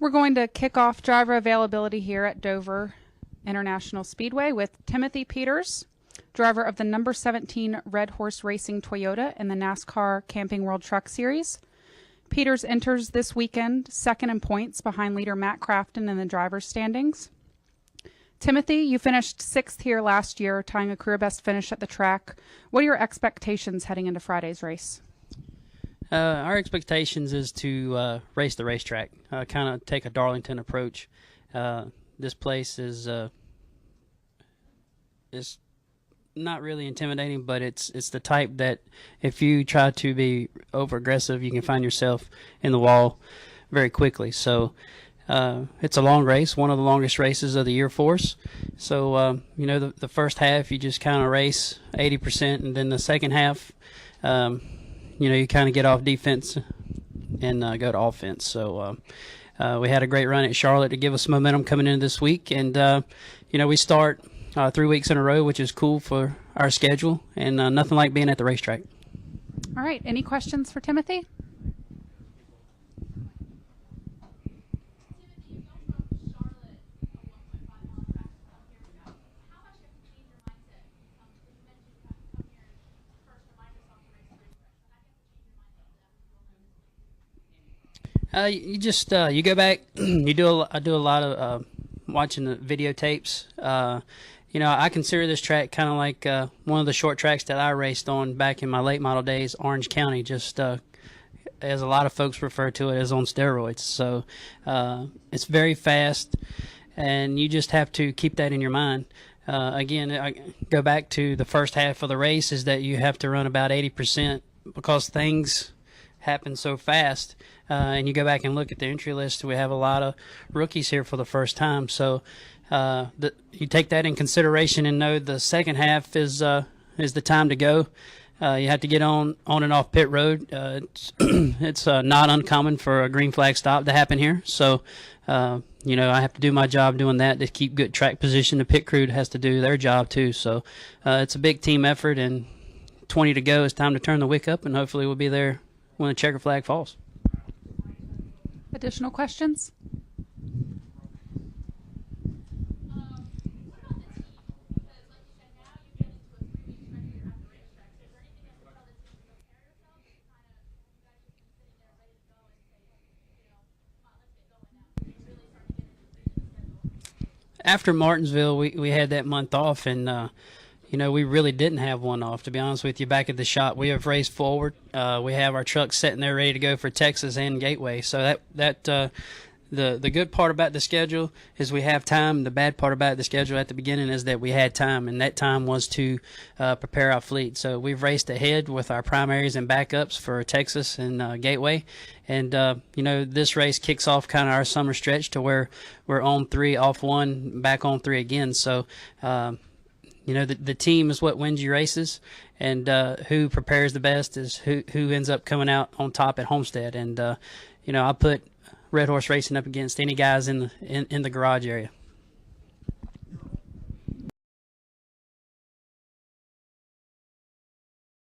We're going to kick off driver availability here at Dover International Speedway with Timothy Peters, driver of the number 17 Red Horse Racing Toyota in the NASCAR Camping World Truck Series. Peters enters this weekend second in points behind leader Matt Crafton in the driver's standings. Timothy, you finished sixth here last year, tying a career best finish at the track. What are your expectations heading into Friday's race? Our expectations is to race the racetrack, kind of take a Darlington approach. This place is not really intimidating, but it's the type that if you try to be over aggressive, you can find yourself in the wall very quickly. So it's a long race, one of the longest races of the year for us. So the first half you just kind of race 80%, and then the second half you kind of get off defense and go to offense. So we had a great run at Charlotte to give us momentum coming into this week. And, we start 3 weeks in a row, which is cool for our schedule, and nothing like being at the racetrack. All right. Any questions for Timothy? You go back. I do a lot of watching the videotapes. I consider this track kind of like one of the short tracks that I raced on back in my late model days, Orange County. Just as a lot of folks refer to it, as on steroids. So it's very fast, and you just have to keep that in your mind. Again, I go back to the first half of the race is that you have to run about 80% because things happen so fast. And you go back and look at the entry list, we have a lot of rookies here for the first time. So you take that in consideration and know the second half is the time to go. You have to get on and off pit road. It's not uncommon for a green flag stop to happen here. So, I have to do my job doing that to keep good track position. The pit crew has to do their job too. So it's a big team effort, and 20 to go. It's time to turn the wick up, and hopefully we'll be there when the checker flag falls. Additional questions? After Martinsville, we had that month off, and we really didn't have one off, to be honest with you. Back at the shop, we have raced forward. We have our trucks sitting there ready to go for Texas and Gateway. So the good part about the schedule is we have time. The bad part about the schedule at the beginning is that we had time, and that time was to prepare our fleet. So we've raced ahead with our primaries and backups for Texas and Gateway. And, this race kicks off kind of our summer stretch to where we're on 3, off 1, back on 3 again. So, the team is what wins you races, and who prepares the best is who ends up coming out on top at Homestead. And I put Red Horse Racing up against any guys in the garage area.